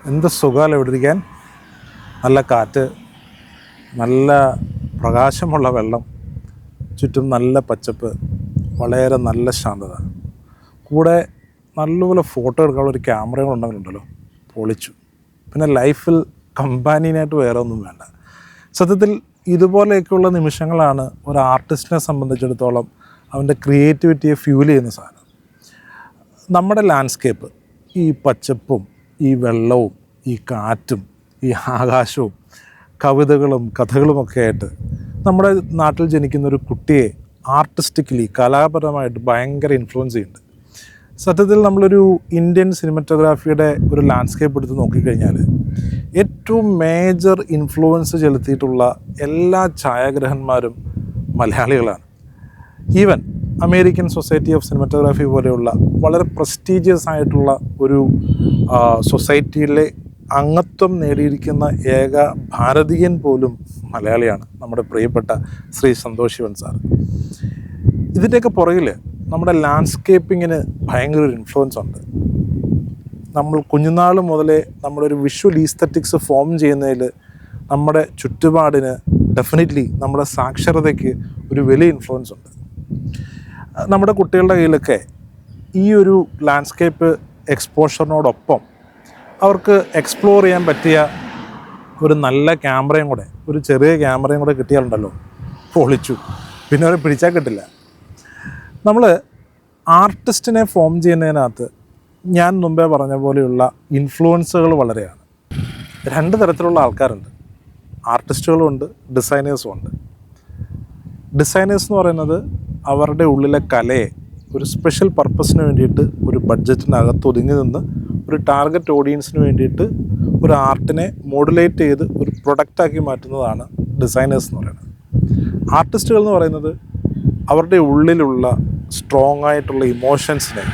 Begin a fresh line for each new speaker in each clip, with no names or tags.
എന്ത് സുഖമല്ല ഇവിടെ ഇരിക്കാൻ. നല്ല കാറ്റ്, നല്ല പ്രകാശമുള്ള വെള്ളം, ചുറ്റും നല്ല പച്ചപ്പ്, വളരെ നല്ല ശാന്തത. കൂടെ നല്ലപോലെ ഫോട്ടോ എടുക്കാനുള്ള ഒരു ക്യാമറ ഉണ്ടെങ്കിലുണ്ടല്ലോ പൊളിച്ചു. പിന്നെ ലൈഫിൽ കമ്പാനിയനായിട്ട് വേറെ ഒന്നും വേണ്ട. സത്യത്തിൽ ഇതുപോലെയൊക്കെയുള്ള നിമിഷങ്ങളാണ് ഒരു ആർട്ടിസ്റ്റിനെ സംബന്ധിച്ചിടത്തോളം അവൻ്റെ ക്രിയേറ്റിവിറ്റിയെ ഫ്യൂൽ ചെയ്യുന്ന സാധനം. നമ്മുടെ ലാൻഡ്സ്കേപ്പ്, ഈ പച്ചപ്പും ഈ വെള്ളവും ഈ കാറ്റും ഈ ആകാശവും കവിതകളും കഥകളുമൊക്കെ ആയിട്ട് നമ്മുടെ നാട്ടിൽ ജനിക്കുന്നൊരു കുട്ടിയെ ആർട്ടിസ്റ്റിക്കലി കലാപരമായിട്ട് ഭയങ്കര ഇൻഫ്ലുവൻസ് ചെയ്യുന്നുണ്ട്. സത്യത്തിൽ നമ്മളൊരു ഇന്ത്യൻ സിനിമറ്റോഗ്രാഫിയുടെ ഒരു ലാൻഡ്സ്കേപ്പ് എടുത്ത് നോക്കിക്കഴിഞ്ഞാൽ ഏറ്റവും മേജർ ഇൻഫ്ലുവൻസ് ചെലുത്തിയിട്ടുള്ള എല്ലാ ഛായാഗ്രഹന്മാരും മലയാളികളാണ്. Even American society of cinematography പോലെയുള്ള വളരെ പ്രസ്റ്റീജിയസ് ആയിട്ടുള്ള ഒരു സൊസൈറ്റിയിലെ അംഗത്വം നേടിയിരിക്കുന്ന ഏക ഭാരതീയൻ പോലും മലയാളിയാണ്, നമ്മുടെ പ്രിയപ്പെട്ട ശ്രീ സന്തോഷ് ശിവൻ സാർ. ഇതിൻ്റെയൊക്കെ പുറകിൽ നമ്മുടെ ലാൻഡ്സ്കേപ്പിങ്ങിന് ഭയങ്കര ഒരു ഇൻഫ്ലുവൻസ് ഉണ്ട്. നമ്മൾ കുഞ്ഞുനാൾ മുതലേ നമ്മുടെ ഒരു വിഷ്വൽ ഈസ്തറ്റിക്സ് ഫോം ചെയ്യുന്നതിൽ നമ്മുടെ ചുറ്റുപാടിന് ഡെഫിനറ്റ്ലി നമ്മുടെ സാക്ഷരതയ്ക്ക് ഒരു വലിയ ഇൻഫ്ലുവൻസ് ഉണ്ട്. നമ്മുടെ കുട്ടികളുടെ കയ്യിലൊക്കെ ഈ ഒരു ലാൻഡ്സ്കേപ്പ് എക്സ്പോഷറിനോടൊപ്പം അവർക്ക് എക്സ്പ്ലോർ ചെയ്യാൻ പറ്റിയ ഒരു നല്ല ക്യാമറയും കൂടെ, ഒരു ചെറിയ ക്യാമറയും കൂടെ കിട്ടിയാലുണ്ടല്ലോ പൊളിച്ചു. പിന്നെ അവരെ പിടിച്ചാൽ കിട്ടില്ല. നമ്മൾ ആർട്ടിസ്റ്റിനെ ഫോം ചെയ്യുന്നതിനകത്ത് ഞാൻ മുമ്പേ പറഞ്ഞ പോലെയുള്ള ഇൻഫ്ലുവൻസുകൾ വളരെയാണ്. രണ്ട് തരത്തിലുള്ള ആൾക്കാരുണ്ട്, ആർട്ടിസ്റ്റുകളും ഉണ്ട്, ഡിസൈനേഴ്സും ഉണ്ട്. ഡിസൈനേഴ്സ് എന്ന് പറയുന്നത് അവരുടെ ഉള്ളിലെ കലയെ ഒരു സ്പെഷ്യൽ പർപ്പസിന് വേണ്ടിയിട്ട് ഒരു ബഡ്ജറ്റിനകത്ത് ഒതുങ്ങി നിന്ന് ഒരു ടാർഗറ്റ് ഓഡിയൻസിന് വേണ്ടിയിട്ട് ഒരു ആർട്ടിനെ മോഡുലേറ്റ് ചെയ്ത് ഒരു പ്രൊഡക്റ്റാക്കി മാറ്റുന്നതാണ് ഡിസൈനേഴ്സ് എന്ന് പറയുന്നത്. ആർട്ടിസ്റ്റുകൾ എന്ന് പറയുന്നത് അവരുടെ ഉള്ളിലുള്ള സ്ട്രോങ് ആയിട്ടുള്ള ഇമോഷൻസിനെ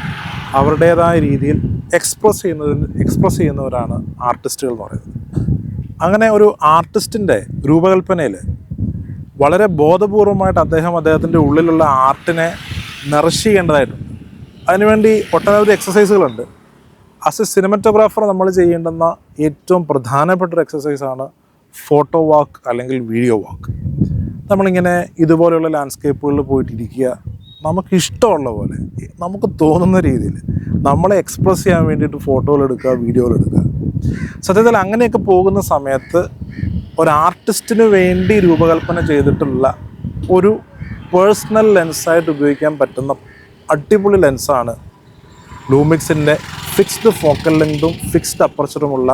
അവരുടേതായ രീതിയിൽ എക്സ്പ്രസ് ചെയ്യുന്നവരാണ് ആർട്ടിസ്റ്റുകൾ എന്ന് പറയുന്നത്. അങ്ങനെ ഒരു ആർട്ടിസ്റ്റിൻ്റെ രൂപകൽപ്പനയിൽ വളരെ ബോധപൂർവമായിട്ട് അദ്ദേഹത്തിൻ്റെ ഉള്ളിലുള്ള ആർട്ടിനെ നറിഷ് ചെയ്യേണ്ടതായിട്ടുണ്ട്. അതിനുവേണ്ടി ഒട്ടനവധി എക്സസൈസുകളുണ്ട്. ആസ് എ സിനിമറ്റോഗ്രാഫർ നമ്മൾ ചെയ്യേണ്ടുന്ന ഏറ്റവും പ്രധാനപ്പെട്ട ഒരു എക്സസൈസാണ് ഫോട്ടോ വാക്ക് അല്ലെങ്കിൽ വീഡിയോ വാക്ക്. നമ്മളിങ്ങനെ ഇതുപോലെയുള്ള ലാൻഡ്സ്കേപ്പുകളിൽ പോയിട്ടിരിക്കുക, നമുക്കിഷ്ടമുള്ള പോലെ നമുക്ക് തോന്നുന്ന രീതിയിൽ നമ്മളെ എക്സ്പ്രസ് ചെയ്യാൻ വേണ്ടിയിട്ട് ഫോട്ടോകളെടുക്കുക, വീഡിയോകളെടുക്കുക. സത്യത്തിൽ അങ്ങനെയൊക്കെ പോകുന്ന സമയത്ത് ഒരു ആർട്ടിസ്റ്റിന് വേണ്ടി രൂപകൽപ്പന ചെയ്തിട്ടുള്ള ഒരു പേഴ്സണൽ ലെൻസായിട്ട് ഉപയോഗിക്കാൻ പറ്റുന്ന അടിപൊളി ലെൻസാണ് ലൂമിക്സിൻ്റെ ഫിക്സ്ഡ് ഫോക്കൽ ലെങ്തും ഫിക്സ്ഡ് അപ്പർച്ചറുമുള്ള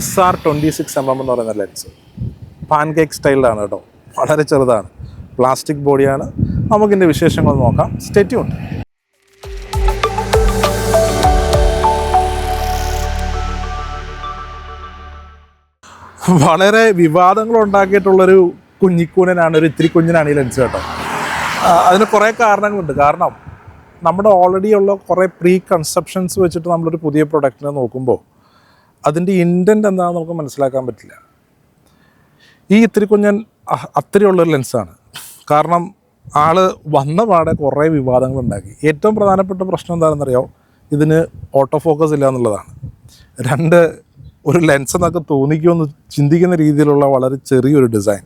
SR26mm എന്ന് പറയുന്ന ലെൻസ്. പാൻകേക്ക് സ്റ്റൈലിലാണ് കേട്ടോ, വളരെ ചെറുതാണ്, പ്ലാസ്റ്റിക് ബോഡിയാണ്. നമുക്കിൻ്റെ വിശേഷങ്ങൾ നോക്കാം. Stay tuned. വളരെ വിവാദങ്ങൾ ഉണ്ടാക്കിയിട്ടുള്ളൊരു കുഞ്ഞിക്കൂനനാണ്, ഒരു ഇത്തിരി കുഞ്ഞിനാണ് ഈ ലെൻസ് കേട്ടോ. അതിന് കുറേ കാരണങ്ങളുണ്ട്. കാരണം നമ്മുടെ ഓൾറെഡി ഉള്ള കുറേ പ്രീ കൺസെപ്ഷൻസ് വെച്ചിട്ട് നമ്മളൊരു പുതിയ പ്രൊഡക്റ്റിനെ നോക്കുമ്പോൾ അതിൻ്റെ ഇൻറ്റൻറ്റ് എന്താണെന്ന് നമുക്ക് മനസ്സിലാക്കാൻ പറ്റില്ല. ഈ ഇത്തിരി കുഞ്ഞൻ അത്രയുള്ളൊരു ലെൻസാണ്. കാരണം ആൾ വന്ന പാടെ കുറേ വിവാദങ്ങളുണ്ടാക്കി. ഏറ്റവും പ്രധാനപ്പെട്ട പ്രശ്നം എന്താണെന്നറിയോ, ഇതിന് ഓട്ടോ ഫോക്കസ് ഇല്ല എന്നുള്ളതാണ്. ഒരു ലെൻസ് എന്നൊക്കെ തോന്നിക്കുമെന്ന് ചിന്തിക്കുന്ന രീതിയിലുള്ള വളരെ ചെറിയൊരു ഡിസൈൻ.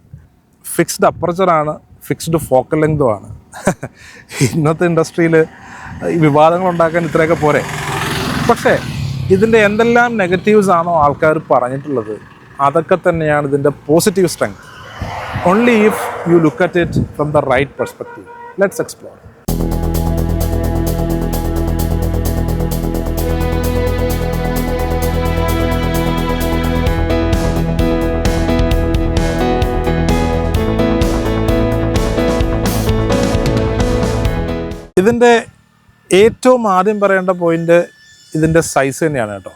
ഫിക്സ്ഡ് അപ്പർച്ചറാണ്, ഫിക്സ്ഡ് ഫോക്കൽ ലെങ്തുമാണ്. ഇന്നത്തെ ഇൻഡസ്ട്രിയിൽ ഈ വിവാദങ്ങൾ ഉണ്ടാക്കാൻ ഇത്രയൊക്കെ പോരെ. പക്ഷേ ഇതിൻ്റെ എന്തെല്ലാം നെഗറ്റീവ്സ് ആണോ ആൾക്കാർ പറഞ്ഞിട്ടുള്ളത്, അതൊക്കെ തന്നെയാണ് ഇതിൻ്റെ positive strength. Only if you look at it from the right perspective. Let's explore. ഇതിൻ്റെ ഏറ്റവും ആദ്യം പറയേണ്ട പോയിൻ്റ് ഇതിൻ്റെ സൈസ് തന്നെയാണ് കേട്ടോ.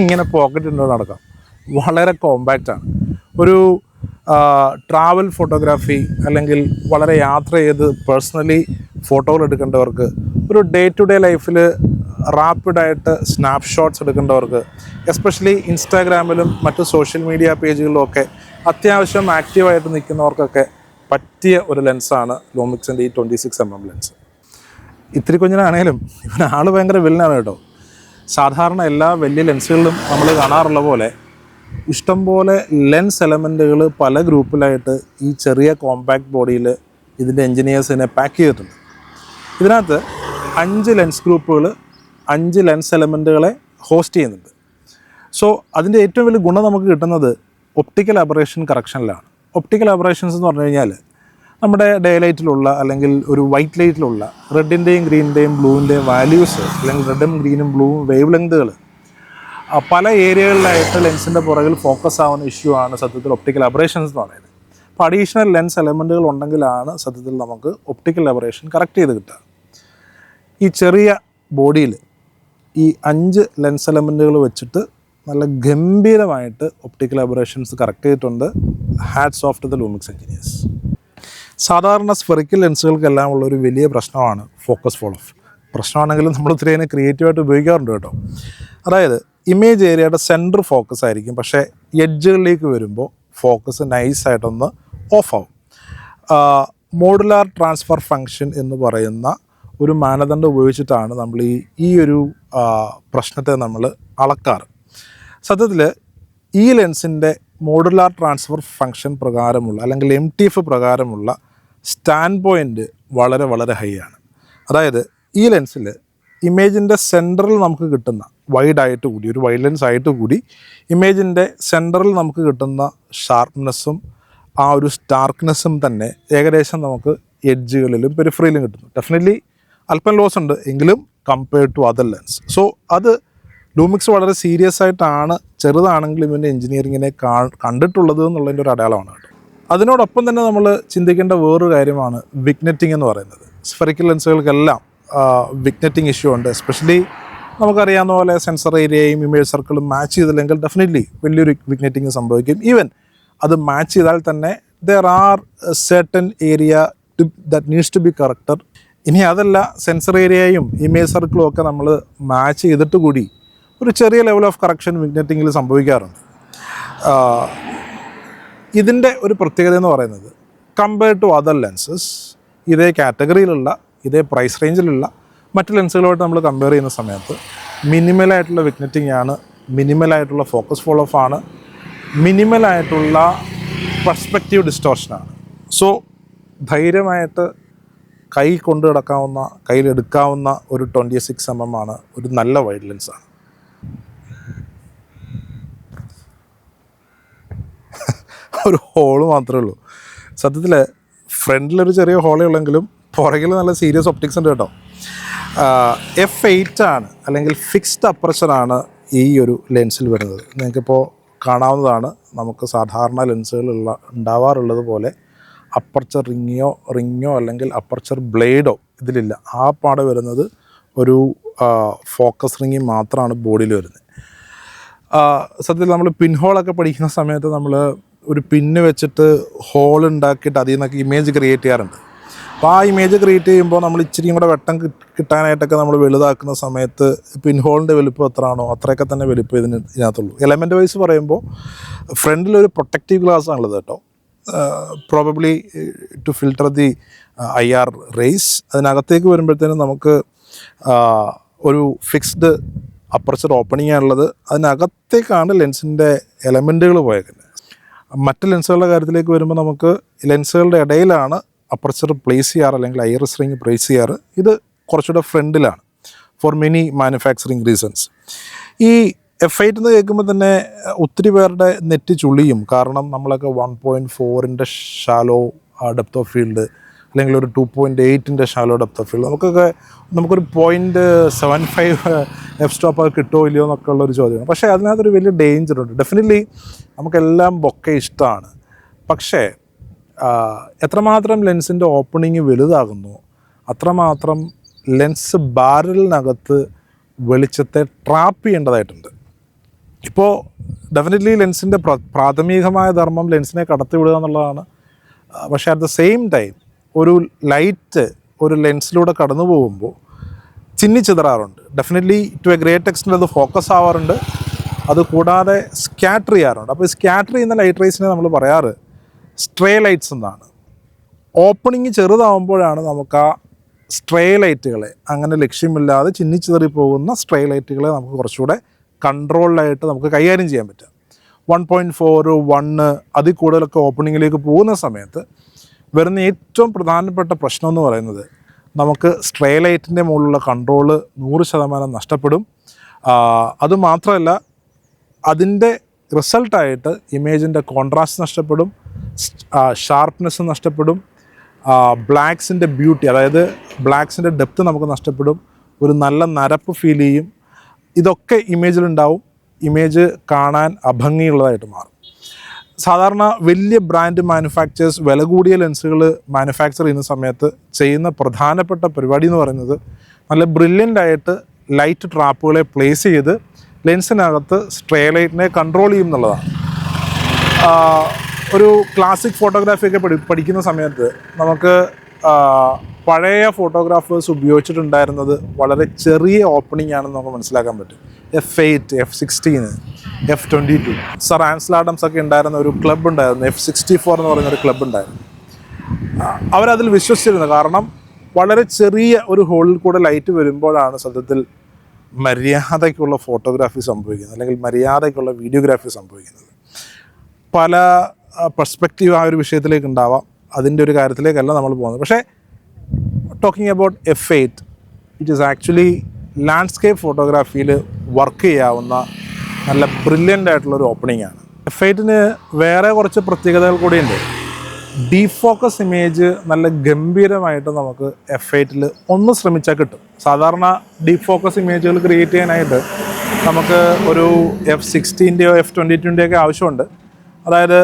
ഇങ്ങനെ പോക്കറ്റ് ഉണ്ടോ നടക്കാം, വളരെ കോമ്പാക്റ്റാണ്. ഒരു ട്രാവൽ ഫോട്ടോഗ്രാഫി അല്ലെങ്കിൽ വളരെ യാത്ര ചെയ്ത് പേഴ്സണലി ഫോട്ടോകൾ എടുക്കേണ്ടവർക്ക്, ഒരു ഡേ ടു ഡേ ലൈഫിൽ റാപ്പിഡായിട്ട് സ്നാപ്ഷോട്ട്സ് എടുക്കേണ്ടവർക്ക്, എസ്പെഷ്യലി ഇൻസ്റ്റാഗ്രാമിലും മറ്റു സോഷ്യൽ മീഡിയ പേജുകളിലും ഒക്കെ അത്യാവശ്യം ആക്റ്റീവായിട്ട് നിൽക്കുന്നവർക്കൊക്കെ പറ്റിയ ഒരു ലെൻസാണ് ലൂമിക്സിൻ്റെ ഈ 26mm ലെൻസ്. ഇത്തിരി കുഞ്ഞിനാണേലും ഇവനാൾ ഭയങ്കര വില്ലനാണ് കേട്ടോ. സാധാരണ എല്ലാ വലിയ ലെൻസുകളിലും നമ്മൾ കാണാറുള്ള പോലെ ഇഷ്ടംപോലെ ലെൻസ് എലമെൻറ്റുകൾ പല ഗ്രൂപ്പിലായിട്ട് ഈ ചെറിയ കോമ്പാക്ട് ബോഡിയിൽ ഇതിൻ്റെ എൻജിനീയേഴ്സിനെ പാക്ക് ചെയ്തിട്ടുണ്ട്. ഇതിനകത്ത് 5 ലെൻസ് ഗ്രൂപ്പുകൾ 5 ലെൻസ് എലമെൻറ്റുകളെ ഹോസ്റ്റ് ചെയ്യുന്നുണ്ട്. സോ അതിൻ്റെ ഏറ്റവും വലിയ ഗുണം നമുക്ക് കിട്ടുന്നത് ഒപ്റ്റിക്കൽ അബറേഷൻ കറക്ഷനിലാണ്. ഒപ്റ്റിക്കൽ അബറേഷൻസ് എന്ന് പറഞ്ഞു കഴിഞ്ഞാൽ നമ്മുടെ ഡേ ലൈറ്റിലുള്ള അല്ലെങ്കിൽ ഒരു വൈറ്റ് ലൈറ്റിലുള്ള റെഡിൻ്റെയും ഗ്രീനിൻ്റെയും ബ്ലൂവിൻ്റെയും വാല്യൂസ് അല്ലെങ്കിൽ റെഡും ഗ്രീനും ബ്ലൂവും വേവ് ലെങ്തുകൾ പല ഏരിയകളിലായിട്ട് ലെൻസിൻ്റെ പുറകിൽ ഫോക്കസ് ആവുന്ന ഇഷ്യൂ ആണ് സത്യത്തിൽ ഒപ്റ്റിക്കൽ അബറേഷൻസ് എന്ന് പറയുന്നത്. അപ്പോൾ അഡീഷണൽ ലെൻസ് എലമെൻറ്റുകൾ ഉണ്ടെങ്കിലാണ് സത്യത്തിൽ നമുക്ക് ഒപ്റ്റിക്കൽ അബറേഷൻ കറക്റ്റ് ചെയ്ത് കിട്ടുക. ഈ ചെറിയ ബോഡിയിൽ ഈ 5 ലെൻസ് എലമെൻറ്റുകൾ വെച്ചിട്ട് നല്ല ഗംഭീരമായിട്ട് ഒപ്റ്റിക്കൽ അബറേഷൻസ് കറക്റ്റ് ചെയ്തിട്ടുണ്ട്. Hats of two the Lumix engineers. സാധാരണ സ്ഫെറിക്കൽ ലെൻസുകൾക്കെല്ലാം ഉള്ളൊരു വലിയ പ്രശ്നമാണ് ഫോക്കസ് ഫോൾ ഓഫ്. പ്രശ്നമാണെങ്കിലും നമ്മൾ ഒത്തിരി അതിനെ ക്രിയേറ്റീവായിട്ട് ഉപയോഗിക്കാറുണ്ട് കേട്ടോ. അതായത് ഇമേജ് ഏരിയയുടെ സെൻറ്റർ ഫോക്കസ് ആയിരിക്കും, പക്ഷേ എഡ്ജുകളിലേക്ക് വരുമ്പോൾ ഫോക്കസ് നൈസായിട്ടൊന്ന് ഓഫ് ആവും. മോഡുലാർ ട്രാൻസ്ഫർ ഫങ്ഷൻ എന്ന് പറയുന്ന ഒരു മാനദണ്ഡം ഉപയോഗിച്ചിട്ടാണ് നമ്മൾ ഈ ഒരു പ്രശ്നത്തെ നമ്മൾ അളക്കാറ്. സത്യത്തിൽ ഈ ലെൻസിൻ്റെ മോഡുലാർ ട്രാൻസ്ഫർ ഫങ്ഷൻ പ്രകാരമുള്ള അല്ലെങ്കിൽ MTF പ്രകാരമുള്ള സ്റ്റാൻഡ് പോയിൻ്റ് വളരെ വളരെ ഹൈ ആണ്. അതായത് ഈ ലെൻസിൽ ഇമേജിൻ്റെ സെൻറ്ററിൽ നമുക്ക് കിട്ടുന്ന വൈഡായിട്ട് കൂടി ഒരു വൈഡ് ലെൻസ് ആയിട്ട് കൂടി ഇമേജിൻ്റെ സെൻറ്ററിൽ നമുക്ക് കിട്ടുന്ന ഷാർപ്നെസ്സും ആ ഒരു സ്റ്റാർക്ക്നെസ്സും തന്നെ ഏകദേശം നമുക്ക് എഡ്ജുകളിലും പെരിഫറിയിലും കിട്ടുന്നു. ഡെഫിനറ്റ്ലി അല്പം ലോസ് ഉണ്ട് എങ്കിലും compared to other lens. So അത് ലൂമിക്സ് വളരെ സീരിയസ് ആയിട്ടാണ് ചെറുതാണെങ്കിലും ഇവൻ്റെ എഞ്ചിനീയറിങ്ങിനെ കണ്ടിട്ടുള്ളത് എന്നുള്ളതിൻ്റെ ഒരു അടയാളമാണ് കേട്ടോ. അതിനോടൊപ്പം തന്നെ നമ്മൾ ചിന്തിക്കേണ്ട വേറൊരു കാര്യമാണ് വിഗ്നെറ്റിംഗ് എന്ന് പറയുന്നത്. സ്ഫെറിക്കൽ ലെൻസുകൾക്കെല്ലാം വിഗ്നെറ്റിംഗ് ഇഷ്യൂ ഉണ്ട്. എസ്പെഷ്യലി നമുക്കറിയാവുന്ന പോലെ സെൻസർ ഏരിയയും ഇമേജ് സർക്കിളും മാച്ച് ചെയ്തില്ലെങ്കിൽ ഡെഫിനറ്റ്ലി വലിയൊരു വിഗ്നെറ്റിംഗ് സംഭവിക്കും. ഈവൻ അത് മാച്ച് ചെയ്താൽ തന്നെ there are certain area that needs to be corrected. ഇനി അതല്ല, സെൻസർ ഏരിയയും ഇമേജ് സർക്കിളും ഒക്കെ നമ്മൾ മാച്ച് ചെയ്തിട്ട് കൂടി ഒരു ചെറിയ ലെവൽ ഓഫ് കറക്ഷൻ വിഗ്നെറ്റിങ്ങിൽ സംഭവിക്കാറുണ്ട്. ഇതിൻ്റെ ഒരു പ്രത്യേകത എന്ന് പറയുന്നത് കമ്പയർഡ് ടു അതർ ലെൻസസ് ഇതേ കാറ്റഗറിയിലുള്ള ഇതേ പ്രൈസ് റേഞ്ചിലുള്ള മറ്റ് ലെൻസുകളുമായിട്ട് നമ്മൾ കമ്പയർ ചെയ്യുന്ന സമയത്ത് മിനിമലായിട്ടുള്ള വിഗ്നെറ്റിംഗ് ആണ്, മിനിമലായിട്ടുള്ള ഫോക്കസ് ഫോൾ ഓഫ് ആണ്, മിനിമലായിട്ടുള്ള പെർസ്പെക്റ്റീവ് ഡിസ്റ്റോർഷനാണ്. സോ ധൈര്യമായിട്ട് കൈ കൊണ്ട് കിടക്കാവുന്ന കയ്യിലെടുക്കാവുന്ന ഒരു 26 mm ആണ് ഒരു നല്ല വൈഡ് ലെൻസാണ്. ഒരു ഹോള് മാത്രമേ ഉള്ളൂ. സത്യത്തിൽ ഫ്രണ്ടിലൊരു ചെറിയ ഹോളേ ഉള്ളെങ്കിലും പുറകിൽ നല്ല സീരിയസ് ഒപ്റ്റിക്സ് ഉണ്ട് കേട്ടോ. F8 ആണ് അല്ലെങ്കിൽ ഫിക്സ്ഡ് അപ്പർച്ചറാണ് ഈ ഒരു ലെൻസിൽ വരുന്നത്. നിങ്ങൾക്കിപ്പോൾ കാണാവുന്നതാണ്. നമുക്ക് സാധാരണ ലെൻസുകളുള്ള ഉണ്ടാവാറുള്ളത് പോലെ അപ്പർച്ചർ റിങ്ങോ അല്ലെങ്കിൽ അപ്പർച്ചർ ബ്ലേഡോ ഇതിലില്ല. ആ പാടെ വരുന്നത് ഒരു ഫോക്കസ് റിങ്ങി മാത്രമാണ് ബോഡിയിൽ വരുന്നത്. സത്യത്തിൽ നമ്മൾ പിൻ ഹോളൊക്കെ പഠിക്കുന്ന സമയത്ത് നമ്മൾ ഒരു പിന്ന് വെച്ചിട്ട് ഹോൾ ഉണ്ടാക്കിയിട്ട് അതിൽ നിന്നൊക്കെ ഇമേജ് ക്രിയേറ്റ് ചെയ്യാറുണ്ട്. അപ്പോൾ ആ ഇമേജ് ക്രിയേറ്റ് ചെയ്യുമ്പോൾ നമ്മൾ ഇച്ചിരിയും കൂടെ വെട്ടം കിട്ടാനായിട്ടൊക്കെ നമ്മൾ വലുതാക്കുന്ന സമയത്ത് പിൻ ഹോളിൻ്റെ വലുപ്പം എത്രയാണോ അത്രയൊക്കെ തന്നെ വലുപ്പം ഇതിനകത്തുള്ളൂ. എലമെൻറ്റ് വൈസ് പറയുമ്പോൾ ഫ്രണ്ടിലൊരു പ്രൊട്ടക്റ്റീവ് ഗ്ലാസ് ആണുള്ളത് കേട്ടോ. Probably to filter the IR rays. അതിനകത്തേക്ക് വരുമ്പോഴത്തേനും നമുക്ക് ഒരു ഫിക്സ്ഡ് അപ്പർച്ചർ ഓപ്പണിംഗ് ആണുള്ളത്. അതിനകത്തേക്കാണ് ലെൻസിൻ്റെ എലമെൻറ്റുകൾ പോയേക്കുന്നത്. മറ്റ് ലെൻസുകളുടെ കാര്യത്തിലേക്ക് വരുമ്പോൾ നമുക്ക് ലെൻസുകളുടെ ഇടയിലാണ് അപ്പർച്ചർ പ്ലേസ് ചെയ്യാറ് അല്ലെങ്കിൽ IRS റിങ് പ്ലേസ് ചെയ്യാറ്. ഇത് കുറച്ചുകൂടെ ഫ്രണ്ടിലാണ് ഫോർ മെനി മാനുഫാക്ചറിങ് റീസൺസ്. ഈ F8 എന്ന് കേൾക്കുമ്പോൾ തന്നെ ഒത്തിരി പേരുടെ നെറ്റ് ചുളിയും. കാരണം നമ്മളൊക്കെ 1.4 ഷാലോ ഡെപ്ത് ഓഫ് ഫീൽഡ് അല്ലെങ്കിൽ ഒരു 2.8 ഷാലോ ഡെപ്ത് ഓഫ് ഫീൽഡ് നമുക്കൊരു 0.75 എഫ് സ്റ്റോപ്പ് കിട്ടുമോ ഇല്ലയോ എന്നൊക്കെ ഉള്ളൊരു ചോദ്യമാണ്. പക്ഷേ അതിനകത്തൊരു വലിയ ഡേഞ്ചറുണ്ട്. ഡെഫിനറ്റ്ലി നമുക്കെല്ലാം ബൊക്കെ ഇഷ്ടമാണ്. പക്ഷേ എത്രമാത്രം ലെൻസിൻ്റെ ഓപ്പണിങ് വലുതാകുന്നു അത്രമാത്രം ലെൻസ് ബാരലിനകത്ത് വെളിച്ചത്തെ ട്രാപ്പ് ചെയ്യേണ്ടതായിട്ടുണ്ട്. ഇപ്പോൾ ഡെഫിനറ്റ്ലി ലെൻസിൻ്റെ പ്രാഥമികമായ ധർമ്മം ലെൻസിനെ കടത്തി വിടുക എന്നുള്ളതാണ്. പക്ഷേ അറ്റ് ദ സെയിം ടൈം ഒരു ലൈറ്റ് ഒരു ലെൻസിലൂടെ കടന്നു പോകുമ്പോൾ ചിന്നിച്ചിതറാറുണ്ട്. Definitely to a great extent അത് ഫോക്കസ് ആവാറുണ്ട്. അതുകൂടാതെ സ്കാറ്റർ ചെയ്യാറുണ്ട്. അപ്പോൾ ഈ സ്കാറ്റർ ചെയ്യുന്ന ലൈറ്റ് റേസിനെ നമ്മൾ പറയാറ് സ്ട്രേ ലൈറ്റ്സ് എന്നാണ്. ഓപ്പണിങ് ചെറുതാവുമ്പോഴാണ് നമുക്ക് ആ സ്ട്രേ ലൈറ്റുകളെ, അങ്ങനെ ലക്ഷ്യമില്ലാതെ ചിന്നിച്ചിതറി പോകുന്ന സ്ട്രേ ലൈറ്റുകളെ നമുക്ക് കുറച്ചുകൂടെ കൺട്രോൾഡായിട്ട് നമുക്ക് കൈകാര്യം ചെയ്യാൻ പറ്റുക. 1.4, 1 അതിൽ കൂടുതലൊക്കെ ഓപ്പണിങ്ങിലേക്ക് പോകുന്ന സമയത്ത് വരുന്ന ഏറ്റവും പ്രധാനപ്പെട്ട പ്രശ്നം എന്ന് പറയുന്നത് നമുക്ക് സ്ട്രേ ലൈറ്റിൻ്റെ മുകളിലുള്ള കൺട്രോള് 100% നഷ്ടപ്പെടും. അതുമാത്രമല്ല, അതിൻ്റെ റിസൾട്ടായിട്ട് ഇമേജിൻ്റെ കോൺട്രാസ്റ്റ് നഷ്ടപ്പെടും, ഷാർപ്നെസ് നഷ്ടപ്പെടും, ബ്ലാക്സിൻ്റെ ബ്യൂട്ടി, അതായത് ബ്ലാക്സിൻ്റെ ഡെപ്ത്ത് നമുക്ക് നഷ്ടപ്പെടും, ഒരു നല്ല നരപ്പ് ഫീൽ ചെയ്യും. ഇതൊക്കെ ഇമേജിലുണ്ടാവും. ഇമേജ് കാണാൻ അഭംഗിയുള്ളതായിട്ട് മാറും. സാധാരണ വലിയ ബ്രാൻഡ് മാനുഫാക്ചേഴ്സ് വില കൂടിയ ലെൻസുകൾ മാനുഫാക്ചർ ചെയ്യുന്ന സമയത്ത് ചെയ്യുന്ന പ്രധാനപ്പെട്ട പരിപാടി എന്ന് പറയുന്നത് നല്ല ബ്രില്യൻ്റായിട്ട് ലൈറ്റ് ട്രാപ്പുകളെ പ്ലേസ് ചെയ്ത് ലെൻസിനകത്ത് സ്ട്രേ ലൈറ്റിനെ കൺട്രോൾ ചെയ്യും എന്നുള്ളതാണ്. ഒരു ക്ലാസിക് ഫോട്ടോഗ്രാഫിയൊക്കെ പഠിക്കുന്ന സമയത്ത് നമുക്ക് പഴയ ഫോട്ടോഗ്രാഫേഴ്സ് ഉപയോഗിച്ചിട്ടുണ്ടായിരുന്നത് വളരെ ചെറിയ ഓപ്പണിംഗ് ആണെന്ന് നമുക്ക് മനസ്സിലാക്കാൻ പറ്റും. F8, F16, F22, sir Ansel Adams ഒക്കെ ഉണ്ടായിരുന്ന ഒരു ക്ലബ്ബ് ഉണ്ടായിരുന്നു, F64 എന്ന് പറയുന്നൊരു ക്ലബ്ബ് ഉണ്ടായിരുന്നു. അവരതിൽ വിശ്വസിച്ചിരുന്നു. കാരണം വളരെ ചെറിയ ഒരു ഹോളിൽ കൂടെ ലൈറ്റ് വരുമ്പോഴാണ് സത്യത്തിൽ മര്യാദയ്ക്കുള്ള ഫോട്ടോഗ്രാഫി സംഭവിക്കുന്നത്, അല്ലെങ്കിൽ മര്യാദയ്ക്കുള്ള വീഡിയോഗ്രാഫി സംഭവിക്കുന്നത്. പല പെർസ്പെക്റ്റീവ് ആ ഒരു വിഷയത്തിലേക്ക് ഉണ്ടാവാം, അതിൻ്റെ ഒരു കാര്യത്തിലേക്കല്ല നമ്മൾ പോകുന്നത്. പക്ഷേ talking about F8, it is actually landscape ഫോട്ടോഗ്രാഫിയിൽ വർക്ക് ചെയ്യാവുന്ന നല്ല ബ്രില്യൻ്റ് ആയിട്ടുള്ളൊരു ഓപ്പണിംഗ് ആണ്. F8ന് വേറെ കുറച്ച് പ്രത്യേകതകൾ കൂടിയുണ്ട്. ഡീപ്പ് ഫോക്കസ് ഇമേജ് നല്ല ഗംഭീരമായിട്ട് നമുക്ക് F8ൽ ഒന്ന് ശ്രമിച്ചാൽ കിട്ടും. സാധാരണ ഡീപ്പ് ഫോക്കസ് ഇമേജുകൾ ക്രിയേറ്റ് ചെയ്യാനായിട്ട് നമുക്ക് ഒരു F16ൻ്റെയോ F22ൻ്റെയൊക്കെ ആവശ്യമുണ്ട്. അതായത്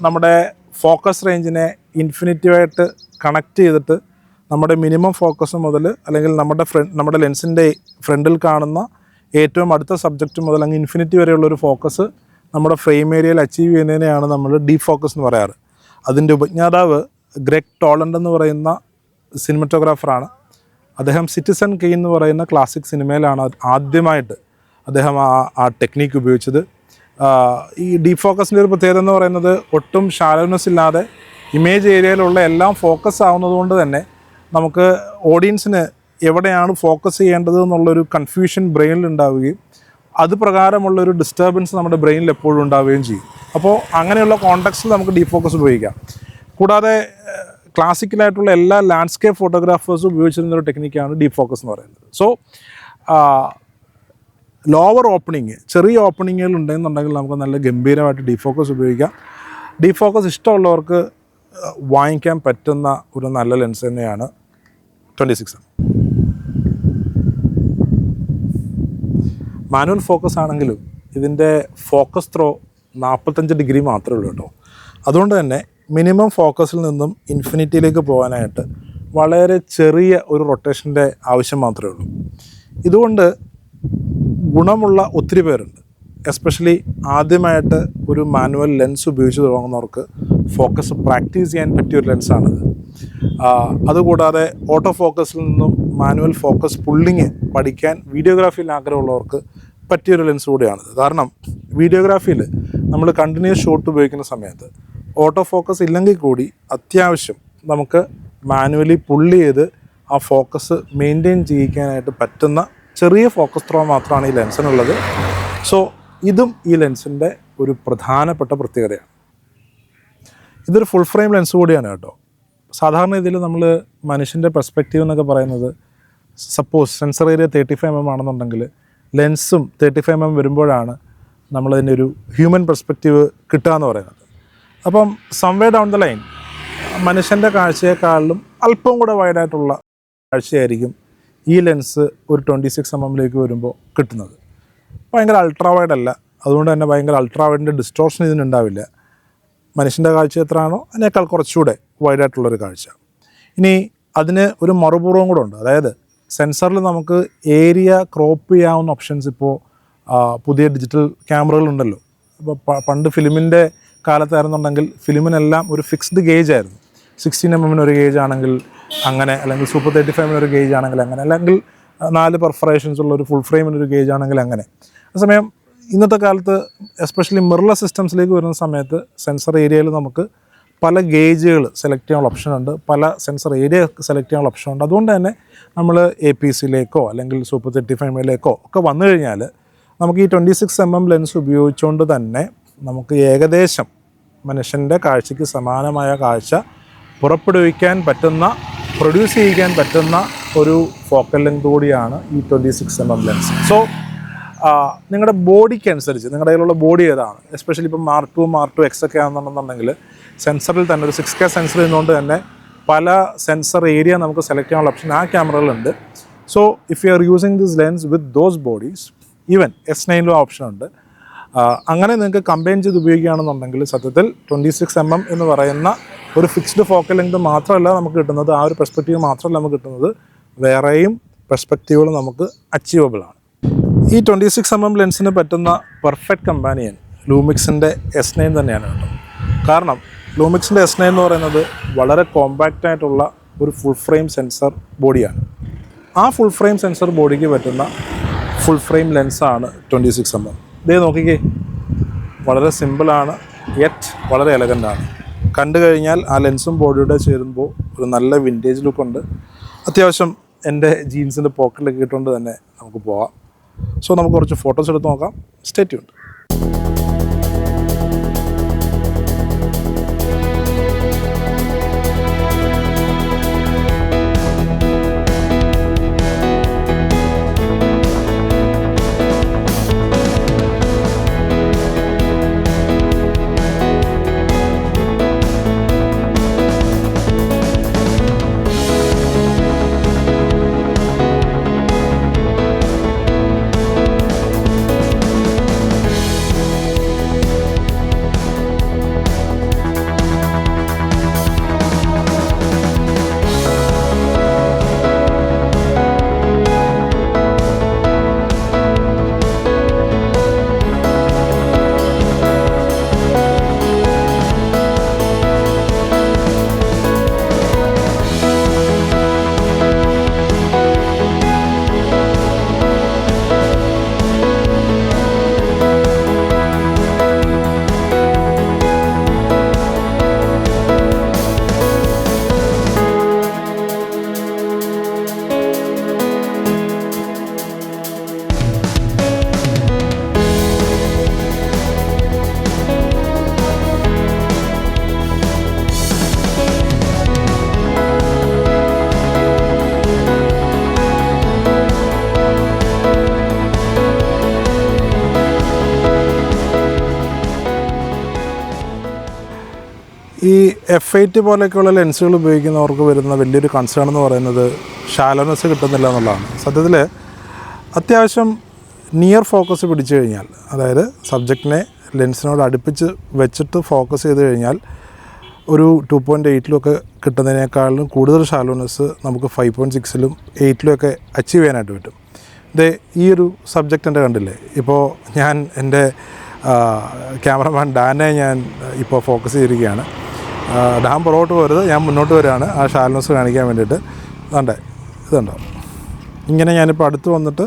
നമ്മുടെ ഫോക്കസ് റേഞ്ചിനെ ഇൻഫിനിറ്റീവായിട്ട് കണക്ട് ചെയ്തിട്ട് നമ്മുടെ മിനിമം ഫോക്കസ് മുതൽ, അല്ലെങ്കിൽ നമ്മുടെ ലെൻസിൻ്റെ ഫ്രണ്ടിൽ കാണുന്ന ഏറ്റവും അടുത്ത സബ്ജക്റ്റ് മുതൽ അങ്ങ് ഇൻഫിനിറ്റി വരെയുള്ളൊരു ഫോക്കസ് നമ്മുടെ ഫ്രെയിം ഏരിയയിൽ അച്ചീവ് ചെയ്യുന്നതിനെയാണ് നമ്മൾ ഡീപ്പ് ഫോക്കസ് എന്ന് പറയാറ്. അതിൻ്റെ ഉപജ്ഞാതാവ് ഗ്രെഗ് ടോളണ്ട് എന്ന് പറയുന്ന സിനിമറ്റോഗ്രാഫറാണ്. അദ്ദേഹം സിറ്റിസൺ കെയ്ൻ എന്ന് പറയുന്ന ക്ലാസിക് സിനിമയിലാണ് ആദ്യമായിട്ട് അദ്ദേഹം ആ ടെക്നീക്ക് ഉപയോഗിച്ചത്. ഈ ഡീപ്പ് ഫോക്കസിൻ്റെ ഒരു പ്രത്യേകത എന്ന് പറയുന്നത് ഒട്ടും ഷാലോനെസ് ഇല്ലാതെ ഇമേജ് ഏരിയയിലുള്ള എല്ലാം ഫോക്കസ് ആവുന്നത് കൊണ്ട് തന്നെ നമുക്ക് ഓഡിയൻസിന് എവിടെയാണ് ഫോക്കസ് ചെയ്യേണ്ടത് എന്നുള്ളൊരു കൺഫ്യൂഷൻ ബ്രെയിനിൽ ഉണ്ടാവുകയും അത് പ്രകാരമുള്ളൊരു ഡിസ്റ്റർബൻസ് നമ്മുടെ ബ്രെയിനിൽ എപ്പോഴും ഉണ്ടാവുകയും ചെയ്യും. അപ്പോൾ അങ്ങനെയുള്ള കോണ്ടെക്സ്റ്റിൽ നമുക്ക് ഡീപ്പ് ഫോക്കസ് ഉപയോഗിക്കാം. കൂടാതെ ക്ലാസിക്കലായിട്ടുള്ള എല്ലാ ലാൻഡ്സ്കേപ്പ് ഫോട്ടോഗ്രാഫേഴ്സും ഉപയോഗിച്ചിരുന്നൊരു ടെക്നിക്കാണ് ഡീപ്പ് ഫോക്കസ് എന്ന് പറയുന്നത്. സോ ലോവർ ഓപ്പണിങ്, ചെറിയ ഓപ്പണിങ്ങുകൾ ഉണ്ടെന്നുണ്ടെങ്കിൽ നമുക്ക് നല്ല ഗംഭീരമായിട്ട് ഡീപ്പ് ഫോക്കസ് ഉപയോഗിക്കാം. ഡീപ്പ് ഫോക്കസ് ഇഷ്ടമുള്ളവർക്ക് വാങ്ങിക്കാൻ പറ്റുന്ന ഒരു നല്ല ലെൻസ് തന്നെയാണ് 26. മാനുവൽ ഫോക്കസ് ആണെങ്കിലും ഇതിൻ്റെ ഫോക്കസ് ത്രോ 45 ഡിഗ്രി മാത്രമേ ഉള്ളൂ കേട്ടോ. അതുകൊണ്ട് തന്നെ മിനിമം ഫോക്കസിൽ നിന്നും ഇൻഫിനിറ്റിയിലേക്ക് പോകാനായിട്ട് വളരെ ചെറിയ ഒരു റൊട്ടേഷൻ്റെ ആവശ്യം മാത്രമേ ഉള്ളൂ. ഇതുകൊണ്ട് ഗുണമുള്ള ഒത്തിരി പേരുണ്ട്. എസ്പെഷ്യലി ആദ്യമായിട്ട് ഒരു മാനുവൽ ലെൻസ് ഉപയോഗിച്ച് തുടങ്ങുന്നവർക്ക് ഫോക്കസ് പ്രാക്ടീസ് ചെയ്യാൻ പറ്റിയൊരു ലെൻസാണിത്. അതുകൂടാതെ ഓട്ടോ ഫോക്കസിൽ നിന്നും മാനുവൽ ഫോക്കസ് പുള്ളിങ് പഠിക്കാൻ വീഡിയോഗ്രാഫിയിൽ ആഗ്രഹമുള്ളവർക്ക് പറ്റിയൊരു ലെൻസ് കൂടിയാണിത്. കാരണം വീഡിയോഗ്രാഫിയിൽ നമ്മൾ കണ്ടിന്യൂസ് ഷോട്ട് ഉപയോഗിക്കുന്ന സമയത്ത് ഓട്ടോ ഫോക്കസ് ഇല്ലെങ്കിൽ കൂടി അത്യാവശ്യം നമുക്ക് മാനുവലി പുള്ളി ചെയ്ത് ആ ഫോക്കസ് മെയിൻറ്റെയിൻ ചെയ്യിക്കാനായിട്ട് പറ്റുന്ന ചെറിയ ഫോക്കസ് ത്രോ മാത്രമാണ് ഈ ലെൻസിനുള്ളത്. സോ ഇതും ഈ ലെൻസിൻ്റെ ഒരു പ്രധാനപ്പെട്ട പ്രത്യേകതയാണ്. ഇതൊരു ഫുൾ ഫ്രെയിം ലെൻസ് കൂടിയാണ് കേട്ടോ. സാധാരണ ഇതിൽ നമ്മൾ മനുഷ്യൻ്റെ പെർസ്പെക്റ്റീവ് എന്നൊക്കെ പറയുന്നത്, സപ്പോസ് സെൻസർ ഏരിയ 35 mm ആണെന്നുണ്ടെങ്കിൽ ലെൻസും 35 mm വരുമ്പോഴാണ് നമ്മളതിൻ്റെ ഒരു ഹ്യൂമൻ പെർസ്പെക്റ്റീവ് കിട്ടുക എന്ന് പറയുന്നത്. അപ്പം സംവേ ഡൗൺ ദ ലൈൻ മനുഷ്യൻ്റെ കാഴ്ചയെക്കാളിലും അല്പം കൂടെ വൈഡായിട്ടുള്ള കാഴ്ചയായിരിക്കും ഈ ലെൻസ് ഒരു 26 mm വരുമ്പോൾ കിട്ടുന്നത്. ഭയങ്കര അൾട്രാ വൈഡ് അല്ല, അതുകൊണ്ട് തന്നെ ഭയങ്കര അൾട്രാ വൈഡിൻ്റെ ഡിസ്റ്റോർഷൻ ഇതിനുണ്ടാവില്ല. മനുഷ്യൻ്റെ കാഴ്ച എത്രയാണോ അതിനേക്കാൾ കുറച്ചുകൂടെ വൈഡായിട്ടുള്ളൊരു കാഴ്ച. ഇനി അതിന് ഒരു മറുപൂർവം കൂടെ ഉണ്ട്. അതായത് സെൻസറിൽ നമുക്ക് ഏരിയ ക്രോപ്പ് ചെയ്യാവുന്ന ഓപ്ഷൻസ് ഇപ്പോൾ പുതിയ ഡിജിറ്റൽ ക്യാമറകളുണ്ടല്ലോ. ഇപ്പോൾ പണ്ട് ഫിലിമിൻ്റെ കാലത്തായിരുന്നുണ്ടെങ്കിൽ ഫിലിമിനെല്ലാം ഒരു ഫിക്സ്ഡ് ഗേജ് ആയിരുന്നു. 16 mm ഒരു ഗേജ് ആണെങ്കിൽ അങ്ങനെ, അല്ലെങ്കിൽ സൂപ്പർ 35 ഒരു ഗേജ് ആണെങ്കിൽ അങ്ങനെ, അല്ലെങ്കിൽ 4 പെർഫറേഷൻസ് ഉള്ള ഒരു ഫുൾ ഫ്രെയിമിനൊരു ഗേജ് ആണെങ്കിൽ അങ്ങനെ. അതേസമയം ഇന്നത്തെ കാലത്ത് എസ്പെഷ്യലി മിറർലെസ് സിസ്റ്റംസിലേക്ക് വരുന്ന സമയത്ത് സെൻസർ ഏരിയയിൽ നമുക്ക് പല ഗേജുകൾ സെലക്ട് ചെയ്യാനുള്ള ഓപ്ഷനുണ്ട്, പല സെൻസർ ഏരിയ സെലക്ട് ചെയ്യാനുള്ള ഓപ്ഷനുണ്ട്. അതുകൊണ്ട് തന്നെ നമ്മൾ APC-യിലേക്കോ അല്ലെങ്കിൽ സൂപ്പർ 35mm ഒക്കെ വന്നു കഴിഞ്ഞാൽ നമുക്ക് ഈ 26mm ലെൻസ് ഉപയോഗിച്ചുകൊണ്ട് തന്നെ നമുക്ക് ഏകദേശം മനുഷ്യൻ്റെ കാഴ്ചയ്ക്ക് സമാനമായ കാഴ്ച പുറപ്പെടുവിക്കാൻ പറ്റുന്ന, പ്രൊഡ്യൂസ് ചെയ്യിക്കാൻ പറ്റുന്ന ഒരു ഫോക്കൽ ലെങ്ത് കൂടിയാണ് ഈ 26mm ലെൻസ്. സോ നിങ്ങളുടെ ബോഡിക്ക് അനുസരിച്ച് നിങ്ങളുടെ കയ്യിലുള്ള ബോഡി ഏതാണ്, എസ്പെഷ്യലി ഇപ്പം Mark 2 Mark 2X ഒക്കെ ആണെന്നുണ്ടെങ്കിൽ സെൻസറിൽ തന്നെ ഒരു 6K സെൻസർ ചെയ്യുന്നതുകൊണ്ട് തന്നെ പല സെൻസർ ഏരിയ നമുക്ക് സെലക്ട് ചെയ്യാനുള്ള ഓപ്ഷൻ ആ ക്യാമറകളുണ്ട്. So if you are using this lens with those bodies, even S9 option ഉണ്ട്. അങ്ങനെ നിങ്ങൾക്ക് കമ്പൈൻ ചെയ്ത് ഉപയോഗിക്കുകയാണെന്നുണ്ടെങ്കിൽ സത്യത്തിൽ 26mm എന്ന് പറയുന്ന ഒരു ഫിക്സ്ഡ് ഫോക്കൽ ലെങ്ത് മാത്രമല്ല നമുക്ക് കിട്ടുന്നത്, ആ ഒരു പെർസ്പെക്റ്റീവ് മാത്രമല്ല നമുക്ക് കിട്ടുന്നത്, വേറെയും പെർസ്പെക്റ്റീവുകൾ നമുക്ക് അച്ചീവബിൾ ആണ്. ഈ 26mm ലെൻസിന് പറ്റുന്ന പെർഫെക്റ്റ് കമ്പാനിയൻ ലൂമിക്സിൻ്റെ S9 തന്നെയാണ് കേട്ടോ. കാരണം ലൂമിക്സിൻ്റെ S9 എന്ന് പറയുന്നത് വളരെ കോമ്പാക്റ്റ് ആയിട്ടുള്ള ഒരു ഫുൾ ഫ്രെയിം സെൻസർ ബോഡിയാണ്. ആ ഫുൾ ഫ്രെയിം സെൻസർ ബോഡിക്ക് പറ്റുന്ന ഫുൾ ഫ്രെയിം ലെൻസാണ് 26mm. ഇതേ നോക്കിക്കേ, വളരെ സിമ്പിളാണ്, യെറ്റ് വളരെ എലഗൻ്റാണ്. കണ്ടു കഴിഞ്ഞാൽ ആ ലെൻസും ബോഡിയുടെ ചേരുമ്പോൾ ഒരു നല്ല വിൻറ്റേജ് ലുക്കുണ്ട്. അത്യാവശ്യം എൻ്റെ ജീൻസിൻ്റെ പോക്കറ്റിലൊക്കെ ഇട്ടുകൊണ്ട് തന്നെ നമുക്ക് പോകാം. സോ നമുക്ക് കുറച്ച് ഫോട്ടോസ് എടുത്ത് നോക്കാം. Stay tuned. ഈ F8 പോലെയൊക്കെയുള്ള ലെൻസുകൾ ഉപയോഗിക്കുന്നവർക്ക് വരുന്ന വലിയൊരു കൺസേൺ എന്ന് പറയുന്നത് ഷാലോനെസ് കിട്ടുന്നില്ല എന്നുള്ളതാണ്. സത്യത്തിൽ അത്യാവശ്യം നിയർ ഫോക്കസ് പിടിച്ചു കഴിഞ്ഞാൽ, അതായത് സബ്ജക്റ്റിനെ ലെൻസിനോട് അടുപ്പിച്ച് വെച്ചിട്ട് ഫോക്കസ് ചെയ്ത് കഴിഞ്ഞാൽ ഒരു 2.8 കിട്ടുന്നതിനേക്കാളും കൂടുതൽ ഷാലോനെസ് നമുക്ക് 5.6 8 അച്ചീവ് ചെയ്യാനായിട്ട് പറ്റും. ഇത് ഈ ഒരു സബ്ജക്റ്റ് എൻ്റെ കണ്ടില്ലേ, ഇപ്പോൾ ഞാൻ എൻ്റെ ക്യാമറമാൻ ഡാനെ ഞാൻ ഇപ്പോൾ ഫോക്കസ് ചെയ്തിരിക്കുകയാണ്. ഡാം പുറകോട്ട് പോരുത്, ഞാൻ മുന്നോട്ട് വരികയാണ് ആ ഷാലോനെസ് കാണിക്കാൻ വേണ്ടിയിട്ട്. ഇതുണ്ടോ, ഇങ്ങനെ ഞാനിപ്പോൾ അടുത്ത് വന്നിട്ട്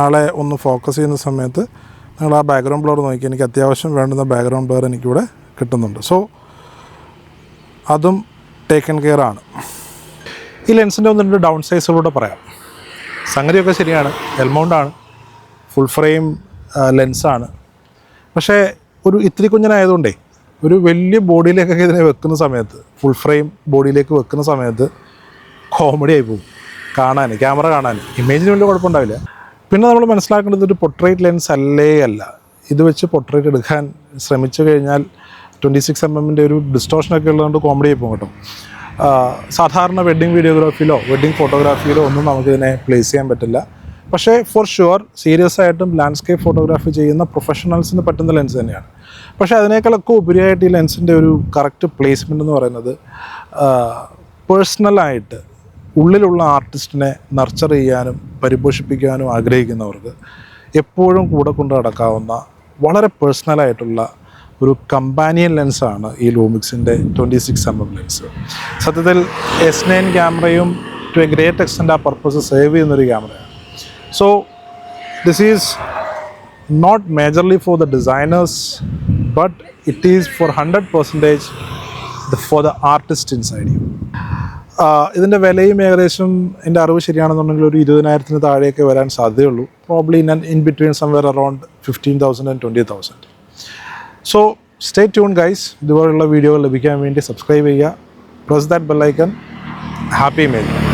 ആളെ ഒന്ന് ഫോക്കസ് ചെയ്യുന്ന സമയത്ത് നിങ്ങൾ ആ ബാക്ക്ഗ്രൗണ്ട് ബ്ലർ നോക്കി, എനിക്ക് അത്യാവശ്യം വേണ്ടുന്ന ബാക്ക്ഗ്രൗണ്ട് ബ്ലർ എനിക്കിവിടെ കിട്ടുന്നുണ്ട്. സോ അതും ടേക്കൺ കെയർ ആണ്. ഈ ലെൻസിൻ്റെ 1-2 ഡൗൺ സൈസുകളൂടെ പറയാം. സംഗതിയൊക്കെ ശരിയാണ്, എൽമൗണ്ടാണ്, ഫുൾ ഫ്രെയിം ലെൻസാണ്. പക്ഷേ ഒരു ഇത്തിരി കുഞ്ഞനായതുകൊണ്ടേ ഒരു വലിയ ബോഡിയിലേക്കൊക്കെ ഇതിനെ വെക്കുന്ന സമയത്ത്, ഫുൾ ഫ്രെയിം ബോഡിയിലേക്ക് വെക്കുന്ന സമയത്ത് കോമഡി ആയി പോകും കാണാൻ, ക്യാമറ കാണാൻ. ഇമേജിന് വലിയ കുഴപ്പമുണ്ടാവില്ല. പിന്നെ നമ്മൾ മനസ്സിലാക്കേണ്ടത് ഒരു പൊർട്രേറ്റ് ലെൻസ് അല്ല. ഇത് വെച്ച് പൊർട്രേറ്റ് എടുക്കാൻ ശ്രമിച്ചു കഴിഞ്ഞാൽ 26mm ഒരു ഡിസ്റ്റോഷനൊക്കെ ഉള്ളതുകൊണ്ട് കോമഡി ആയി പോകും കേട്ടോ. സാധാരണ വെഡ്ഡിങ് വീഡിയോഗ്രാഫിയിലോ വെഡ്ഡിങ് ഫോട്ടോഗ്രാഫിയിലോ ഒന്നും നമുക്കിതിനെ പ്ലേസ് ചെയ്യാൻ പറ്റില്ല. പക്ഷേ ഫോർ ഷുവർ സീരിയസ് ആയിട്ടും ലാൻഡ്സ്കേപ്പ് ഫോട്ടോഗ്രാഫി ചെയ്യുന്ന പ്രൊഫഷണൽസിന് പറ്റുന്ന ലെൻസ് തന്നെയാണ്. പക്ഷേ അതിനേക്കാളൊക്കെ ഉപരിയായിട്ട് ഈ ലെൻസിൻ്റെ ഒരു കറക്റ്റ് പ്ലേസ്മെൻ്റ് എന്ന് പറയുന്നത് പേഴ്സണലായിട്ട് ഉള്ളിലുള്ള ആർട്ടിസ്റ്റിനെ നർച്ചർ ചെയ്യാനും പരിപോഷിപ്പിക്കാനും ആഗ്രഹിക്കുന്നവർക്ക് എപ്പോഴും കൂടെ കൊണ്ട് നടക്കാവുന്ന വളരെ പേഴ്സണലായിട്ടുള്ള ഒരു കമ്പാനിയൻ ലെൻസാണ് ഈ ലൂമിക്സിൻ്റെ 26mm ലെൻസ്. സത്യത്തിൽ S9 ക്യാമറയും ടു എ ഗ്രേറ്റ് എക്സ്റ്റെൻറ്റ് ആ പർപ്പസ് സേവ് ചെയ്യുന്നൊരു ക്യാമറയാണ്. So this is not majorly for the designers, but it is for 100% for the artist inside U. ഇതിൻ്റെ വിലയും ഏകദേശം എൻ്റെ അറിവ് ശരിയാണെന്നുണ്ടെങ്കിൽ ഒരു 20,000 താഴെയൊക്കെ വരാൻ സാധ്യതയുള്ളൂ. Probably in between somewhere around 15,000 and 20,000. So stay tune guys. ഇതുപോലുള്ള വീഡിയോകൾ ലഭിക്കാൻ വേണ്ടി സബ്സ്ക്രൈബ് ചെയ്യുക. Press that bell icon. Happy making.